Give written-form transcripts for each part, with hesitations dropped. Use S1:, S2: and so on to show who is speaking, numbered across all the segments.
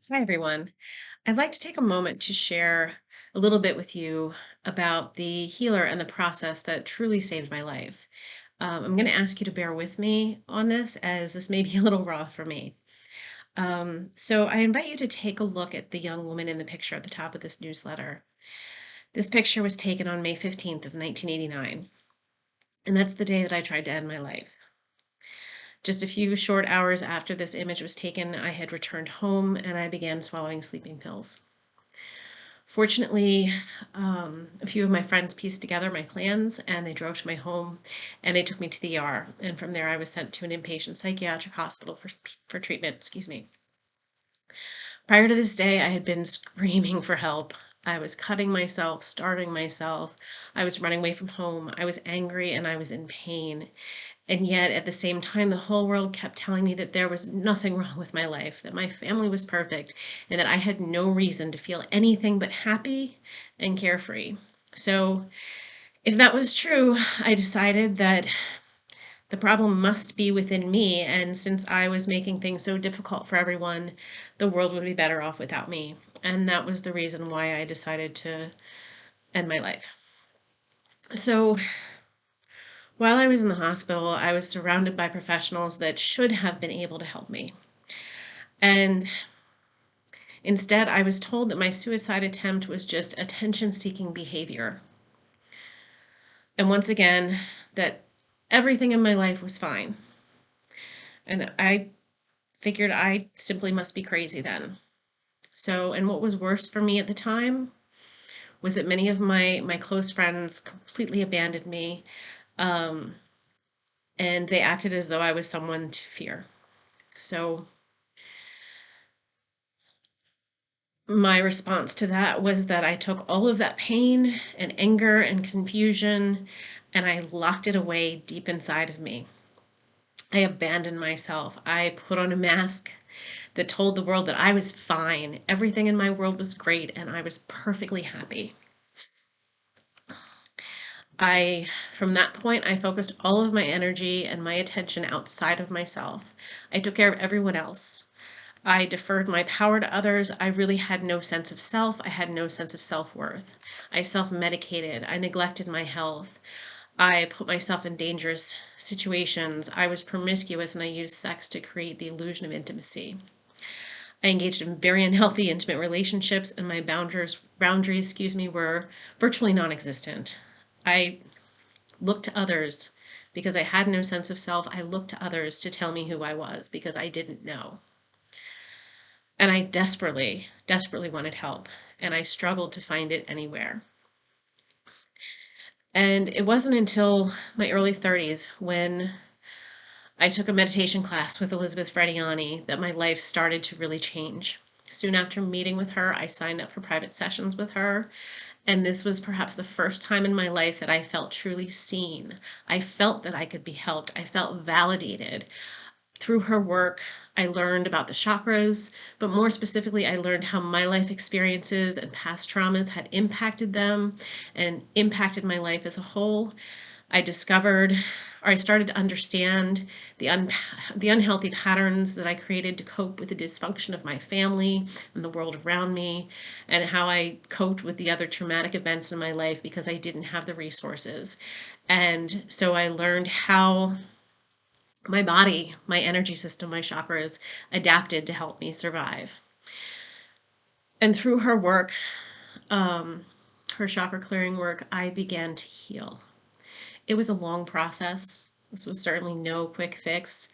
S1: Hi, everyone. I'd like to take a moment to share a little bit with you about the healer and the process that truly saved my life. I'm going to ask you to bear with me on this, as this may be a little raw for me. So, I invite you to take a look at the young woman in the picture at the top of this newsletter. This picture was taken on May 15th of 1989, and that's the day that I tried to end my life. Just a few short hours after this image was taken, I had returned home and I began swallowing sleeping pills. Fortunately, a few of my friends pieced together my plans and they drove to my home and they took me to the ER. And from there, I was sent to an inpatient psychiatric hospital for treatment. Excuse me. Prior to this day, I had been screaming for help. I was cutting myself, starving myself. I was running away from home. I was angry and I was in pain. And yet, at the same time, the whole world kept telling me that there was nothing wrong with my life, that my family was perfect, and that I had no reason to feel anything but happy and carefree. So, if that was true, I decided that the problem must be within me, and since I was making things so difficult for everyone, the world would be better off without me. And that was the reason why I decided to end my life. So, while I was in the hospital, I was surrounded by professionals that should have been able to help me. And instead, I was told that my suicide attempt was just attention seeking behavior. And once again, that everything in my life was fine. And I figured I simply must be crazy then. So, and what was worse for me at the time was that many of my close friends completely abandoned me, um, and they acted as though I was someone to fear. So, my response to that was that I took all of that pain and anger and confusion and I locked it away deep inside of me. I abandoned myself. I put on a mask that told the world that I was fine. Everything in my world was great and I was perfectly happy. From that point, I focused all of my energy and my attention outside of myself. I took care of everyone else. I deferred my power to others. I really had no sense of self. I had no sense of self-worth. I self-medicated. I neglected my health. I put myself in dangerous situations. I was promiscuous and I used sex to create the illusion of intimacy. I engaged in very unhealthy intimate relationships and my boundaries, were virtually non-existent. I looked to others because I had no sense of self. I looked to others to tell me who I was because I didn't know. And I desperately, desperately wanted help, and I struggled to find it anywhere. And it wasn't until my early 30s when I took a meditation class with Elizabeth Frediani that my life started to really change. Soon after meeting with her, I signed up for private sessions with her, and this was perhaps the first time in my life that I felt truly seen. I felt that I could be helped. I felt validated. Through her work, I learned about the chakras, but more specifically, I learned how my life experiences and past traumas had impacted them and impacted my life as a whole. I discovered, or I started to understand the unhealthy patterns that I created to cope with the dysfunction of my family and the world around me, and how I coped with the other traumatic events in my life because I didn't have the resources. And so I learned how my body, my energy system, my chakras adapted to help me survive. And through her work, her chakra clearing work, I began to heal. It was a long process. This was certainly no quick fix,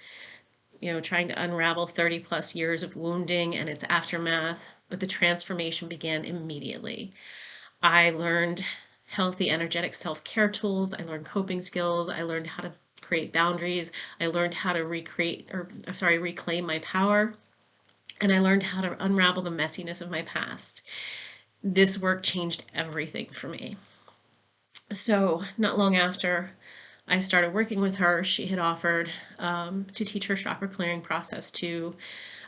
S1: trying to unravel 30 plus years of wounding and its aftermath, but the transformation began immediately. I learned healthy, energetic self care tools. I learned coping skills. I learned how to create boundaries. I learned how to reclaim my power. And I learned how to unravel the messiness of my past. This work changed everything for me. So, not long after I started working with her, she had offered to teach her chakra clearing process to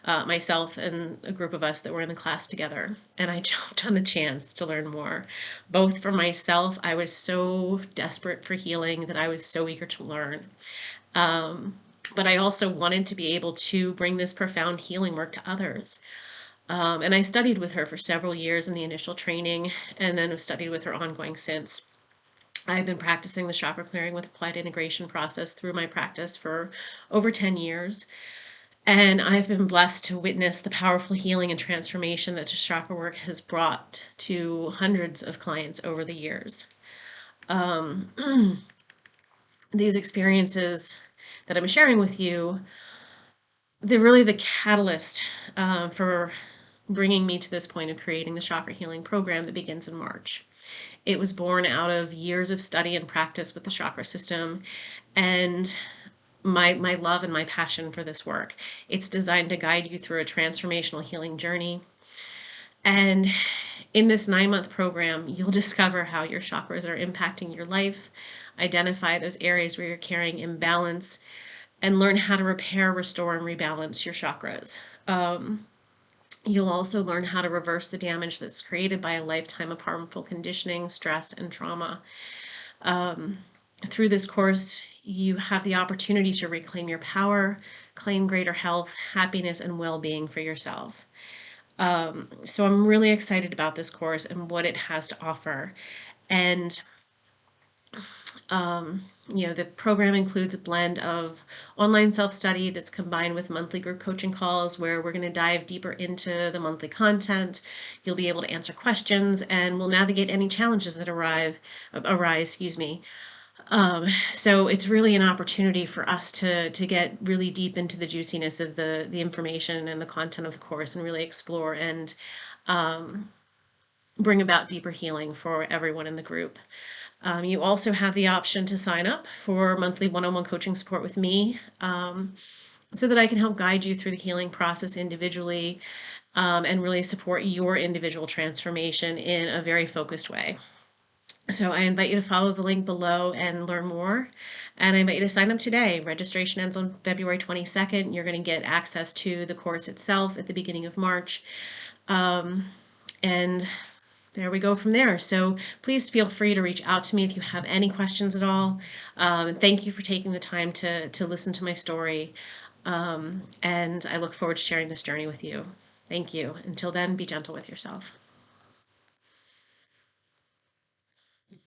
S1: myself and a group of us that were in the class together. And I jumped on the chance to learn more. Both for myself, I was so desperate for healing that I was so eager to learn. But I also wanted to be able to bring this profound healing work to others. And I studied with her for several years in the initial training, and then have studied with her ongoing since. I've been practicing the chakra clearing with applied integration process through my practice for over 10 years. And I've been blessed to witness the powerful healing and transformation that chakra work has brought to hundreds of clients over the years. These experiences that I'm sharing with you, they're really the catalyst for bringing me to this point of creating the chakra healing program that begins in March. It was born out of years of study and practice with the chakra system and my love and my passion for this work. It's designed to guide you through a transformational healing journey. And in this 9-month program, you'll discover how your chakras are impacting your life, identify those areas where you're carrying imbalance, and learn how to repair, restore, and rebalance your chakras. You'll also learn how to reverse the damage that's created by a lifetime of harmful conditioning, stress, and trauma. Through this course, you have the opportunity to reclaim your power, claim greater health, happiness, and well-being for yourself. So I'm really excited about this course and what it has to offer. And the program includes a blend of online self-study that's combined with monthly group coaching calls where we're going to dive deeper into the monthly content. You'll be able to answer questions and we'll navigate any challenges that arise, So it's really an opportunity for us to get really deep into the juiciness of the information and the content of the course and really explore and bring about deeper healing for everyone in the group. You also have the option to sign up for monthly one-on-one coaching support with me so that I can help guide you through the healing process individually and really support your individual transformation in a very focused way. So I invite you to follow the link below and learn more. And I invite you to sign up today. Registration ends on February 22nd. You're going to get access to the course itself at the beginning of March. And there we go from there. So please feel free to reach out to me if you have any questions at all. Thank you for taking the time to listen to my story. And I look forward to sharing this journey with you. Thank you. Until then, be gentle with yourself.